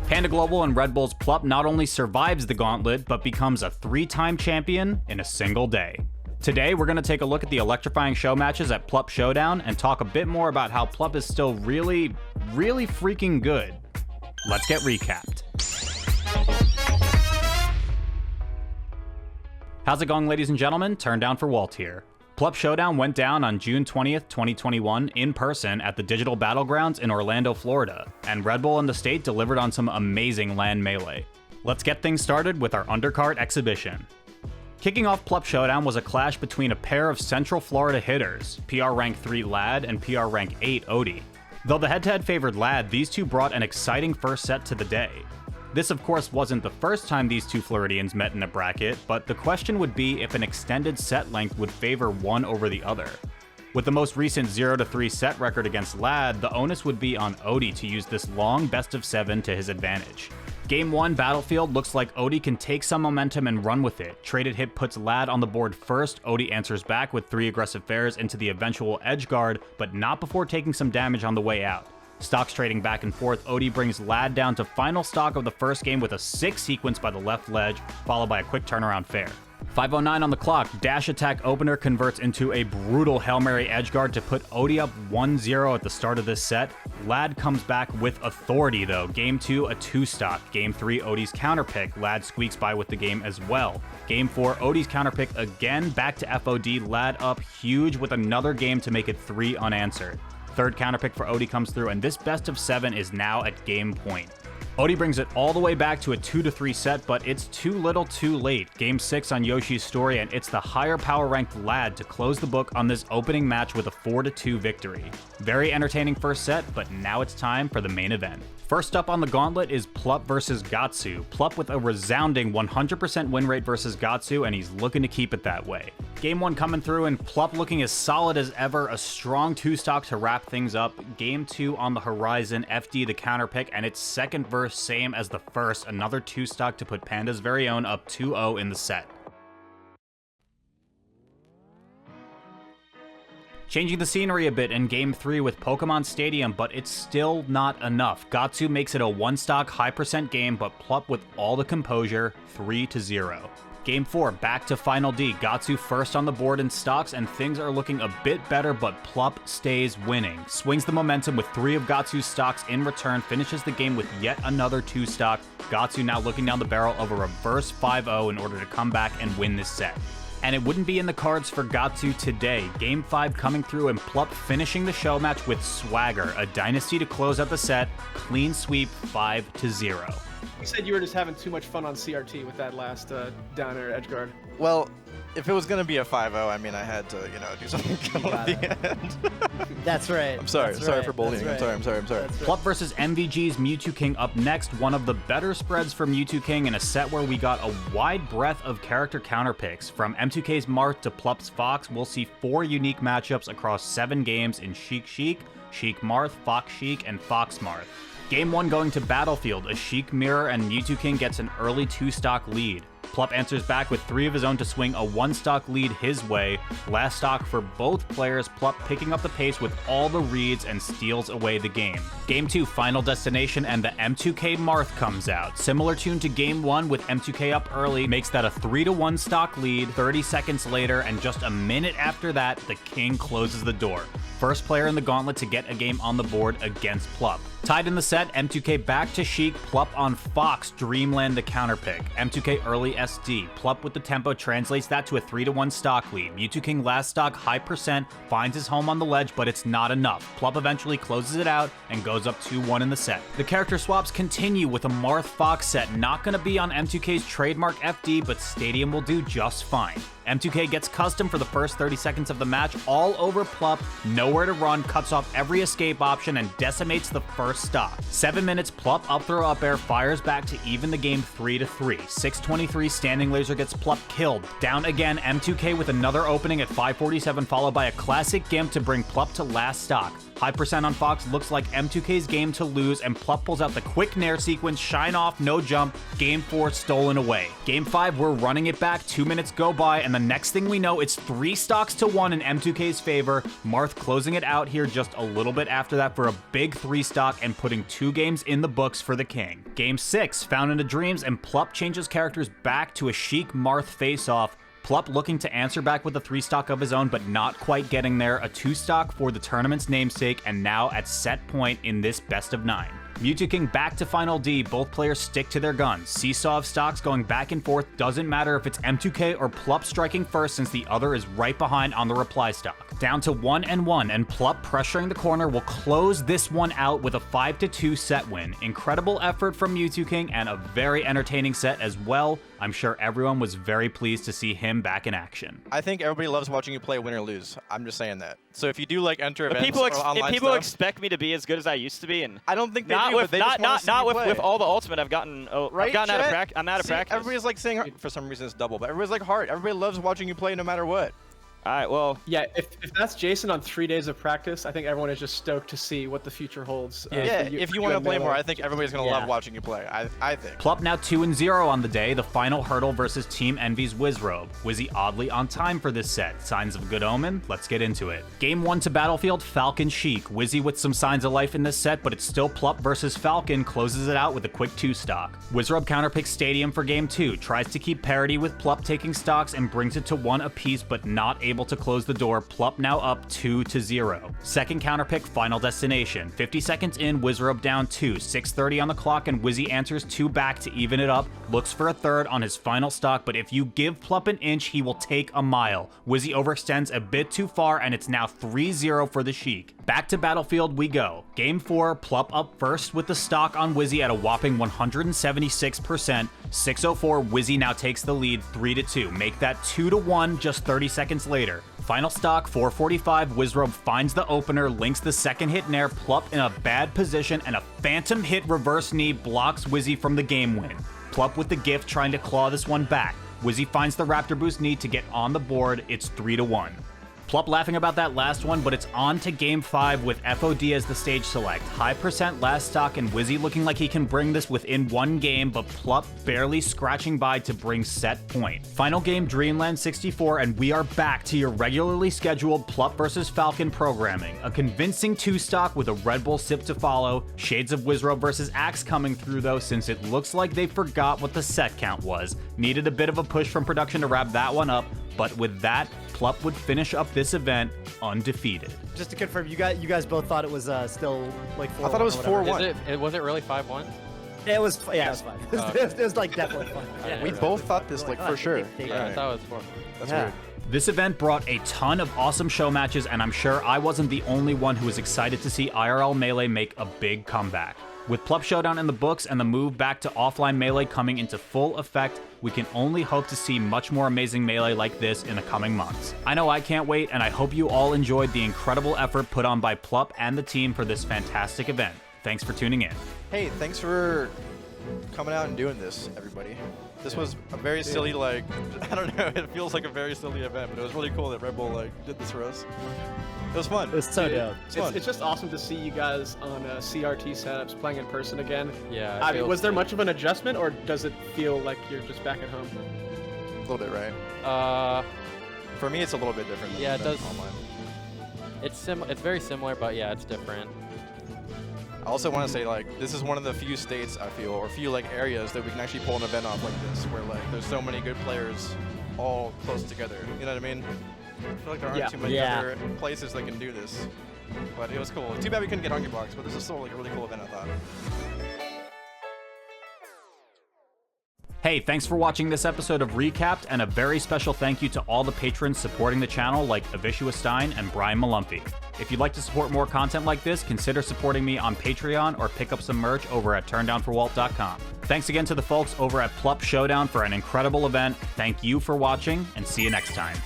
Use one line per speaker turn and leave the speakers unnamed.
Panda Global and Red Bull's Plup not only survives the gauntlet, but becomes a 3-time champion in a single day. Today, we're going to take a look at the electrifying show matches at Plup Showdown and talk a bit more about how Plup is still really freaking good. Let's get recapped. How's it going, ladies and gentlemen? Turndownforwalt here. Plup Showdown went down on June 20th, 2021 in person at the Digital Battlegrounds in Orlando, Florida, and Red Bull and the state delivered on some amazing LAN melee. Let's get things started with our undercard exhibition. Kicking off Plup Showdown was a clash between a pair of Central Florida hitters, PR Rank 3 Lad and PR Rank 8 Odie. Though the head-to-head favored Lad, these two brought an exciting first set to the day. This of course wasn't the first time these two Floridians met in a bracket, but the question would be if an extended set length would favor one over the other. With the most recent 0-3 set record against Lad, the onus would be on Odie to use this long best of 7 to his advantage. Game 1 Battlefield looks like Odie can take some momentum and run with it. Traded hit puts Lad on the board first, Odie answers back with 3 aggressive fares into the eventual edge guard, but not before taking some damage on the way out. Stocks trading back and forth, Odie brings Lad down to final stock of the first game with a 6 sequence by the left ledge, followed by a quick turnaround fair. 5:09 on the clock, dash attack opener converts into a brutal Hail Mary edgeguard to put Odie up 1-0 at the start of this set. Lad comes back with authority though. Game 2, a 2-stock. Game 3, Odie's counterpick. Lad squeaks by with the game as well. Game 4, Odie's counterpick again, back to FOD. Lad up huge with another game to make it 3 unanswered. Third counterpick for Odie comes through, and this best of 7 is now at game point. Odie brings it all the way back to a 2-3 set, but it's too little too late. Game 6 on Yoshi's story, and it's the higher power ranked Lad to close the book on this opening match with a 4-2 victory. Very entertaining first set, but now it's time for the main event. First up on the gauntlet is Plup versus Gatsu. Plup with a resounding 100% win rate versus Gatsu, and he's looking to keep it that way. Game 1 coming through, and Plup looking as solid as ever, a strong 2-stock to wrap things up. Game 2 on the horizon, FD the counterpick, and its second verse same as the first, another 2-stock to put Panda's very own up 2-0 in the set. Changing the scenery a bit in Game 3 with Pokemon Stadium, but it's still not enough. Gatsu makes it a 1-stock high percent game, but Plup with all the composure, 3-0. Game 4, back to Final D. Gatsu first on the board in stocks, and things are looking a bit better, but Plup stays winning. Swings the momentum with 3 of Gatsu's stocks in return, finishes the game with yet another 2-stock. Gatsu now looking down the barrel of a reverse 5-0 in order to come back and win this set. And it wouldn't be in the cards for Gatsu today. Game 5 coming through and Plup finishing the show match with swagger. A dynasty to close out the set. Clean sweep 5-0.
You said you were just having too much fun on CRT with that last down air edge guard.
Well, if it was going to be a 5-0, I mean, I had to, do something cool at the end.
That's right.
I'm sorry.
That's
sorry
right.
for bullying.
That's
I'm sorry.
Plup versus MVG's Mew2King up next. One of the better spreads for Mew2King in a set where we got a wide breadth of character counterpicks. From M2K's Marth to Plup's Fox, we'll see 4 unique matchups across 7 games in Sheik, Sheik Marth, Fox Sheik, and Fox Marth. Game 1 going to Battlefield, a Sheik mirror, and Mew2King gets an early 2-stock lead. Plup answers back with 3 of his own to swing a 1-stock lead his way. Last stock for both players, Plup picking up the pace with all the reads and steals away the game. Game 2, Final Destination, and the M2K Marth comes out. Similar tune to Game 1 with M2K up early, makes that a 3-1 stock lead. 30 seconds later, and just a minute after that, the King closes the door. First player in the gauntlet to get a game on the board against Plup. Tied in the set, M2K back to Sheik, Plup on Fox, Dreamland the counterpick. M2K early SD, Plup with the tempo translates that to a 3-1 stock lead. Mew2King last stock, high percent, finds his home on the ledge, but it's not enough. Plup eventually closes it out and goes up 2-1 in the set. The character swaps continue with a Marth Fox set, not gonna be on M2K's trademark FD, but Stadium will do just fine. M2K gets custom for the first 30 seconds of the match, all over Plup, nowhere to run, cuts off every escape option, and decimates the first stock. 7 minutes, Plup up throw up air, fires back to even the game 3-3. 6:23, standing laser gets Plup killed. Down again, M2K with another opening at 5:47, followed by a classic gimp to bring Plup to last stock. High percent on Fox looks like M2K's game to lose, and Plup pulls out the quick nair sequence, shine off, no jump, game 4 stolen away. Game 5, we're running it back, 2 minutes go by, and the And next thing we know, it's 3 stocks to 1 in M2K's favor. Marth closing it out here just a little bit after that for a big 3 stock and putting 2 games in the books for the king. Game 6, Found into Dreams, and Plup changes characters back to a Sheik Marth face-off. Plup looking to answer back with a 3 stock of his own, but not quite getting there. A 2 stock for the tournament's namesake, and now at set point in this best of 9. Mew2King back to Final D, both players stick to their guns. Seesaw of stocks going back and forth, doesn't matter if it's M2K or Plup striking first since the other is right behind on the reply stock. Down to 1-1, and Plup pressuring the corner will close this one out with a 5-2 set win. Incredible effort from Mew2King and a very entertaining set as well. I'm sure everyone was very pleased to see him back in action.
I think everybody loves watching you play win or lose. I'm just saying that. So if you do like enter events
people
or online
people
stuff,
expect me to be as good as I used to be, and
I don't think they
not
do,
with
but they just wanna see
not
you
with,
play.
with all the ultimate I've gotten.
Right,
I've gotten out of
Chet?
practice. I'm out of
See,
practice.
Everybody's like saying, for some reason it's double, but everybody's like heart. Everybody loves watching you play no matter what.
All right, well,
Yeah, if that's Jason on 3 days of practice, I think everyone is just stoked to see what the future holds.
Yeah, if you want to play more, I think everybody's going to
Yeah.
love watching you play. I think.
Plup now 2-0 on the day, the final hurdle versus Team Envy's Bxrber. Wizzy oddly on time for this set. Signs of a good omen? Let's get into it. Game 1 to Battlefield, Falcon Sheik. Wizzy with some signs of life in this set, but it's still Plup versus Falcon, closes it out with a quick 2 stock. Bxrber counterpicks Stadium for Game 2, tries to keep parity with Plup taking stocks and brings it to 1 apiece, but not able to close the door. Plup now up 2-0. Second counterpick, Final Destination. 50 seconds in, Bxrber down 2, 6:30 on the clock, and Wizzy answers 2 back to even it up. Looks for a third on his final stock, but if you give Plup an inch, he will take a mile. Wizzy overextends a bit too far, and it's now 3-0 for the Sheik. Back to Battlefield we go. Game 4, Plup up first with the stock on Wizzy at a whopping 176%. 6:04, Wizzy now takes the lead 3-2. Make that 2-1 just 30 seconds later. Final stock, 4:45, Bxrber finds the opener, links the second hit nair, Plup in a bad position, and a phantom hit reverse knee blocks Wizzy from the game win. Plup with the gift trying to claw this one back. Wizzy finds the Raptor Boost knee to get on the board, it's 3-1. Plup laughing about that last one, but it's on to Game 5 with FOD as the stage select. High percent last stock, and Wizzy looking like he can bring this within 1 game, but Plup barely scratching by to bring set point. Final game, Dreamland 64, and we are back to your regularly scheduled Plup versus Falcon programming. A convincing 2 stock with a Red Bull sip to follow. Shades of Bxrber versus Axe coming through though, since it looks like they forgot what the set count was. Needed a bit of a push from production to wrap that one up, but with that, Plup would finish up this event undefeated.
Just to confirm, you guys both thought it was still like 4-1.
I thought it was 4-1.
Was it really 5-1?
It was, yeah, it was fine. It was like definitely fun. Yeah,
We both thought this like for sure.
Yeah, I thought it was 4.
That's
Yeah.
weird.
This event brought a ton of awesome show matches, and I'm sure I wasn't the only one who was excited to see IRL Melee make a big comeback. With Plup Showdown in the books and the move back to offline Melee coming into full effect, we can only hope to see much more amazing Melee like this in the coming months. I know I can't wait, and I hope you all enjoyed the incredible effort put on by Plup and the team for this fantastic event. Thanks for tuning in.
Hey, thanks for coming out and doing this, everybody. This was a very silly, like, I don't know, it feels like a very silly event, but it was really cool that Red Bull, like, did this for us. It was fun.
It was so dope.
It's fun.
It's just awesome to see you guys on CRT setups playing in person again.
Yeah.
I mean, was there much of an adjustment, or does it feel like you're just back at home?
A little bit, right? For me, it's a little bit different than
Yeah, it
than
does.
online.
It's very similar, but yeah, it's different.
I also want to say, like, this is one of the few states, I feel, or few, like, areas that we can actually pull an event off like this, where, like, there's so many good players all close together. You know what I mean? I feel like there aren't too many other places that can do this. But it was cool. Too bad we couldn't get Hungry Box, but this is still, like, a really cool event, I thought.
Hey, thanks for watching this episode of Recapped, and a very special thank you to all the patrons supporting the channel like Avishua Stein and Brian Malumpy. If you'd like to support more content like this, consider supporting me on Patreon or pick up some merch over at turndownforwalt.com. Thanks again to the folks over at Plup Showdown for an incredible event. Thank you for watching, and see you next time.